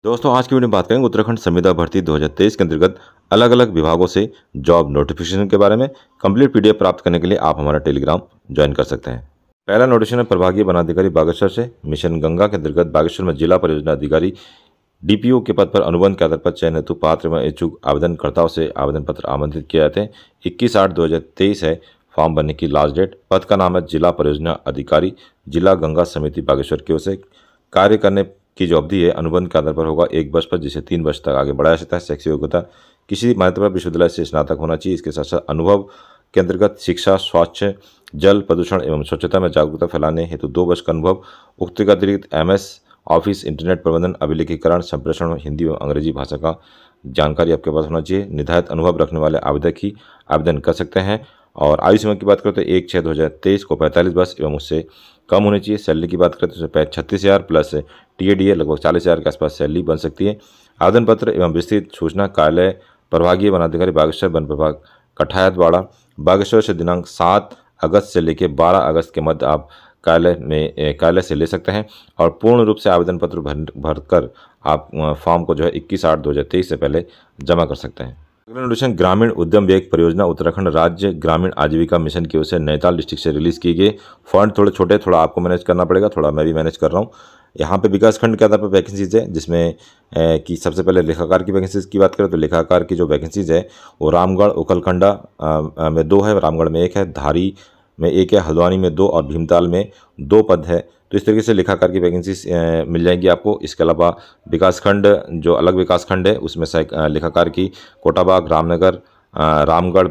दोस्तों आज की वीडियो में बात करेंगे उत्तराखंड संविदा भर्ती 2023 के अंतर्गत अलग अलग विभागों से जॉब नोटिफिकेशन के बारे में। कंप्लीट पीडीएफ प्राप्त करने के लिए आप हमारा टेलीग्राम ज्वाइन कर सकते हैं। पहला नोटिफिकेशन है प्रभागीय वनाधिकारी बागेश्वर से। मिशन गंगा के अंतर्गत बागेश्वर में जिला परियोजना अधिकारी डीपीओ के पद पर अनुबंध के आधार पर चयन हेतु पात्र एवं इच्छुक आवेदनकर्ताओं से आवेदन पत्र आमंत्रित किए जाते हैं। 21/8/2023 है फॉर्म भरने की लास्ट डेट। पद का नाम है जिला परियोजना अधिकारी, जिला गंगा समिति बागेश्वर की ओर से। कार्य करने की जो अवधि है अनुबंध के आधार पर होगा 1 वर्ष पर, जिसे 3 वर्ष तक आगे बढ़ाया सकता है। शैक्षिक योग्यता किसी मान्यताप्राप्त विश्वविद्यालय से स्नातक होना चाहिए। इसके साथ साथ अनुभव के अंतर्गत शिक्षा, स्वास्थ्य, जल प्रदूषण एवं स्वच्छता में जागरूकता फैलाने हेतु 2 वर्ष का अनुभव। उक्त के अतिरिक्त MS ऑफिस, इंटरनेट प्रबंधन, अभिलेखीकरण, संप्रेषण, हिंदी एवं अंग्रेजी भाषा का जानकारी आपके पास होना चाहिए। निर्धारित अनुभव रखने वाले आवेदक ही आवेदन कर सकते हैं। और आयु सीमा की बात करें तो 1/6/2023 को 45 वर्ष एवं उससे कम होनी चाहिए। सैलरी की बात करें तो 36,000 प्लस TADA लगभग 40,000 के आसपास सैलरी बन सकती है। आवेदन पत्र एवं विस्तृत सूचना कार्यालय प्रभागीय वनाधिकारी बागेश्वर, वन प्रभाग कठायतवाड़ा बागेश्वर से दिनांक 7 अगस्त से लेकर 12 अगस्त के मध्य आप कार्यालय से ले सकते हैं। और पूर्ण रूप से आवेदन पत्र भरकर आप फॉर्म को जो है 21/8/2023 से पहले जमा कर सकते हैं। अगला नोटिफिकेशन ग्रामीण उद्यम वेग परियोजना उत्तराखंड राज्य ग्रामीण आजीविका मिशन की ओर से नैनीताल डिस्ट्रिक्ट से रिलीज की गई। फंड थोड़े छोटे, थोड़ा आपको मैनेज करना पड़ेगा, थोड़ा मैं भी मैनेज कर रहा हूँ। यहाँ पे विकास खंड के आधार पर वैकेंसीज है, जिसमें कि सबसे पहले लेखाकार की वैकेंसीज की बात करें तो लेखाकार की जो वैकेंसीज है वो रामगढ़ उकलखंडा में 2 है, रामगढ़ में 1 है, धारी में 1 है, हल्द्वानी में 2 और भीमताल में 2 पद है। तो इस तरीके से लेखाकार की वैकेंसीज मिल जाएंगी आपको। इसके अलावा विकासखंड जो अलग विकासखंड है उसमें लेखाकार की कोटाबाग, रामनगर, रामगढ़,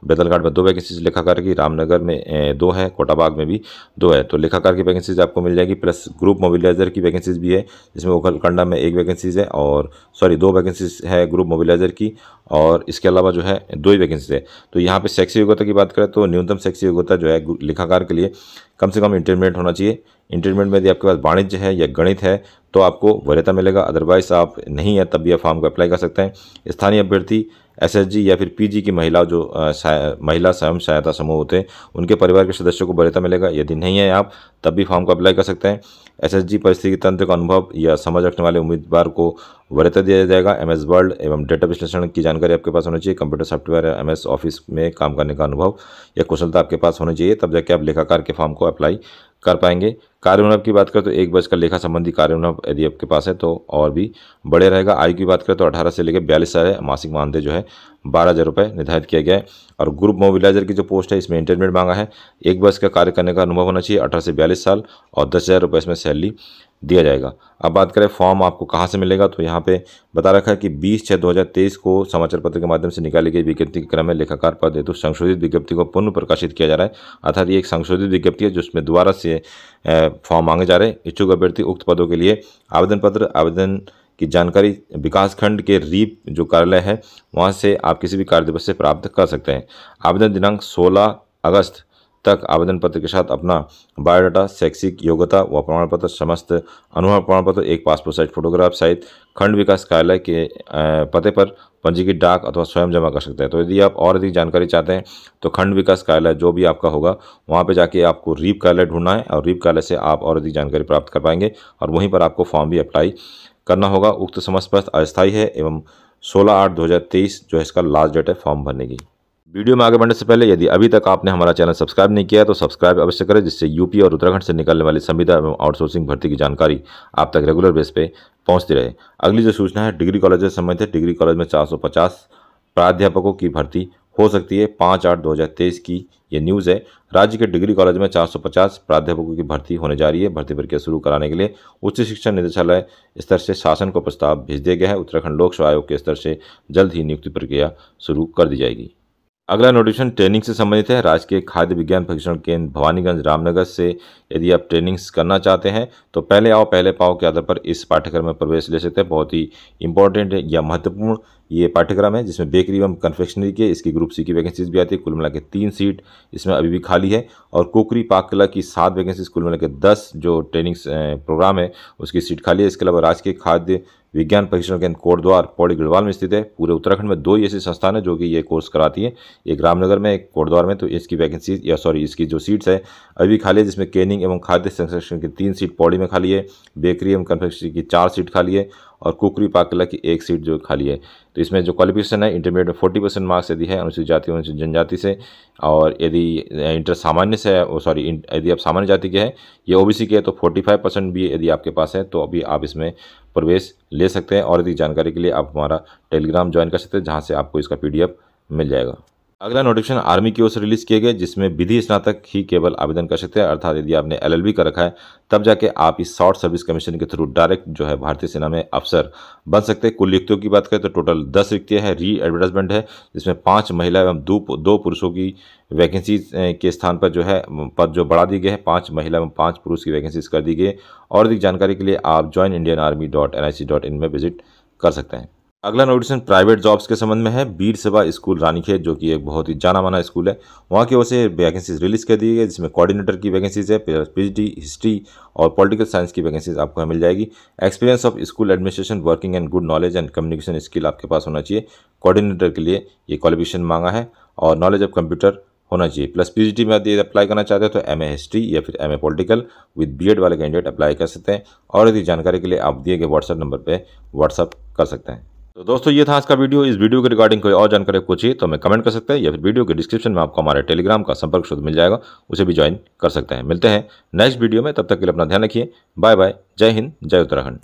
बेतालघाट में 2 वैकेंसीज लेखाकार की, रामनगर में 2 है, कोटाबाग में भी 2 है। तो लेखाकार की वैकेंसीज आपको मिल जाएगी। प्लस ग्रुप मोबिलाइजर की वैकेंसीज भी है, जिसमें उकलखंडा में 1 वैकेंसीज है और 2 वैकेंसीज है ग्रुप मोबिलाइजर की, और इसके अलावा जो है 2 ही वैकेंसीज है। तो यहाँ पे शैक्षिक योग्यता की बात करें तो न्यूनतम शैक्षिक योग्यता जो है लेखाकार के लिए कम से कम इंटरमीडिएट होना चाहिए। इंटरमीडिएट में यदि आपके पास वाणिज्य है या गणित है तो आपको वरीयता मिलेगा, अदरवाइज आप नहीं है तब भी आप फॉर्म को अप्लाई कर सकते हैं। स्थानीय अभ्यर्थी SSG या फिर PG की महिला जो महिला स्वयं सहायता समूह होते हैं उनके परिवार के सदस्यों को वरीयता मिलेगा। यदि नहीं है आप तब भी फॉर्म को अप्लाई कर सकते हैं। SSG परिस्थिति तंत्र का अनुभव या समझ रखने वाले उम्मीदवार को वरीयता दिया जाएगा। MS वर्ड एवं डेटा विश्लेषण की जानकारी आपके पास होनी चाहिए। कंप्यूटर सॉफ्टवेयर या MS ऑफिस में काम करने का अनुभव या कुशलता आपके पास होनी चाहिए, तब जाके आप लेखाकार के फॉर्म को अप्लाई कर पाएंगे। कार्य अनुभव की बात करें तो 1 वर्ष का लेखा संबंधी कार्य अनुभव यदि आपके पास है तो और भी बढ़े रहेगा। आयु की बात करें तो 18 से लेकर 42 साल है। मासिक मानदेय जो है 12,000 रुपये निर्धारित किया गया है। और ग्रुप मोबिलाइजर की जो पोस्ट है इसमें इंटरमीडिएट मांगा है। 1 वर्ष का कार्य करने का अनुभव होना चाहिए, 18 से 42 साल, और 10,000 रुपये इसमें सैलरी दिया जाएगा। अब बात करें फॉर्म आपको कहाँ से मिलेगा, तो यहाँ पे बता रखा है कि 20/6/2023 को समाचार पत्र के माध्यम से निकाली गई विज्ञप्ति के क्रम में लेखाकार पद हेतु संशोधित विज्ञप्ति को पुनः प्रकाशित किया जा रहा है। अर्थात ये एक संशोधित विज्ञप्ति है जिसमें दोबारा से फॉर्म मांगे जा रहे हैं। इच्छुक अभ्यर्थी उक्त पदों के लिए आवेदन पत्र, आवेदन की जानकारी विकासखंड के रीप जो कार्यालय है वहाँ से आप किसी भी कार्य दिवस से प्राप्त कर सकते हैं। आवेदन दिनांक 16 अगस्त तक आवेदन पत्र के साथ अपना बायोडाटा, शैक्षिक योग्यता व प्रमाण पत्र, समस्त अनुभव प्रमाण पत्र, एक पासपोर्ट साइज फोटोग्राफ सहित खंड विकास कार्यालय के पते पर पंजीकृत डाक अथवा स्वयं जमा कर सकते हैं। तो यदि आप और अधिक जानकारी चाहते हैं तो खंड विकास कार्यालय जो भी आपका होगा वहाँ पे जाके आपको रीप कार्यालय ढूंढना है और रीप कार्यालय से आप और अधिक जानकारी प्राप्त कर पाएंगे और वहीं पर आपको फॉर्म भी अप्लाई करना होगा। उक्त समस्त पद अस्थायी है एवं 16/8/2023 जो है इसका लास्ट डेट है फॉर्म भरने की। वीडियो में आगे बढ़ने से पहले यदि अभी तक आपने हमारा चैनल सब्सक्राइब नहीं किया है तो सब्सक्राइब अवश्य करें, जिससे यूपी और उत्तराखंड से निकलने वाली संविदा एवं आउटसोर्सिंग भर्ती की जानकारी आप तक रेगुलर बेस पे पहुंचती रहे। अगली जो सूचना है डिग्री कॉलेज से संबंधित है। डिग्री कॉलेज में 450 प्राध्यापकों की भर्ती हो सकती है। 5/8/2023 की ये न्यूज़ है। राज्य के डिग्री कॉलेज में 450 प्राध्यापकों की भर्ती होने जा रही है। भर्ती प्रक्रिया शुरू कराने के लिए उच्च शिक्षा निदेशालय स्तर से शासन को प्रस्ताव भेज दिया गया है। उत्तराखंड लोक सेवा आयोग के स्तर से जल्द ही नियुक्ति प्रक्रिया शुरू कर दी जाएगी। अगला नोटिफिकेशन ट्रेनिंग से संबंधित है। राजकीय खाद्य विज्ञान प्रशिक्षण केंद्र भवानीगंज रामनगर से यदि आप ट्रेनिंग्स करना चाहते हैं तो पहले आओ पहले पाओ के आधार पर इस पाठ्यक्रम में प्रवेश ले सकते हैं। बहुत ही इंपॉर्टेंट या महत्वपूर्ण ये पाठ्यक्रम है, जिसमें बेकरी एवं कन्फेक्शनरी के इसकी ग्रुप C की वैकेंसीज भी आती है। कुल मिला के 3 सीट इसमें अभी भी खाली है। और कुकरी पाक कला की 7 वैकेंसीज, कुल मिला के 10 जो ट्रेनिंग्स प्रोग्राम है उसकी सीट खाली है। इसके अलावा राजकीय खाद्य विज्ञान प्रशिक्षण केंद्र कोटद्वार पौड़ी गढ़वाल में स्थित है। पूरे उत्तराखंड में 2 ही ऐसी संस्थान है जो कि ये कोर्स कराती है, एक रामनगर में, एक कोटद्वार में। तो इसकी वैकेंसी इसकी जो सीट्स है अभी खाली है, जिसमें केनिंग एवं खाद्य संरक्षण की 3 सीट पौड़ी में खाली है, बेकरी एवं कन्फेक्शनरी की 4 सीट खाली है और कुकरी पाकला की एक सीट जो खाली है। तो इसमें जो क्वालिफिकेशन है इंटरमीडिएट में 40% मार्क्स यदि है अनुसूचित जाति अनुसूचित जनजाति से, और यदि इंटर सामान्य से है सॉरी यदि आप सामान्य जाति के हैं या ओबीसी के हैं तो 45% भी यदि आपके पास है तो अभी आप इसमें प्रवेश ले सकते हैं। और यदि जानकारी के लिए आप हमारा टेलीग्राम ज्वाइन कर सकते हैं, जहाँ से आपको इसका PDF मिल जाएगा। अगला नोटिफिकेशन आर्मी की ओर से रिलीज किए गए, जिसमें विधि स्नातक ही केवल आवेदन कर सकते हैं, अर्थात यदि आपने LLB कर रखा है तब जाके आप इस शॉर्ट सर्विस कमीशन के थ्रू डायरेक्ट जो है भारतीय सेना में अफसर बन सकते हैं। कुल रिक्तियों की बात करें तो टोटल 10 रिक्तियाँ हैं। री एडवर्टाइजमेंट है जिसमें 5 महिला एवं 2 पुरुषों की वैकेंसी के स्थान पर जो है पद जो बढ़ा दिए गए हैं, 5 महिला एवं 5 पुरुष की वैकेंसीज कर दी गई है। और अधिक जानकारी के लिए आप joinindianarmy.nic.in में विजिट कर सकते हैं। अगला नोटिफिकेशन प्राइवेट जॉब्स के संबंध में है। वीर सेवा स्कूल रानीखेत जो कि एक बहुत ही जाना माना स्कूल है, वहाँ की ओर से वैकेंसीज रिलीज कर दी गई, जिसमें कोऑर्डिनेटर की वैकेंसीज है, PhD हिस्ट्री और पॉलिटिकल साइंस की वैकेंसीज आपको मिल जाएगी। Experience of school administration working and good knowledge and communication skill आपके पास होना चाहिए। कोऑर्डिनेटर के लिए ये क्वालिफिकेशन मांगा है और नॉलेज ऑफ कंप्यूटर होना चाहिए। प्लस PhD में यदि अप्लाई करना चाहते हैं तो MA हिस्ट्री या फिर MA पॉलिटिकल विद BEd वाले कैंडिडेट अप्लाई कर सकते हैं। और यदि जानकारी के लिए आप दिए गए व्हाट्सएप नंबर पर व्हाट्सअप कर सकते हैं। तो दोस्तों ये था आज का वीडियो। इस वीडियो के रिगार्डिंग कोई और जानकारी आपको चाहिए तो हमें कमेंट कर सकते हैं, या फिर वीडियो के डिस्क्रिप्शन में आपको हमारे टेलीग्राम का संपर्क सूत्र मिल जाएगा, उसे भी ज्वाइन कर सकते हैं। मिलते हैं नेक्स्ट वीडियो में, तब तक के लिए अपना ध्यान रखिए। Bye bye. जय हिंद, जय उत्तराखंड।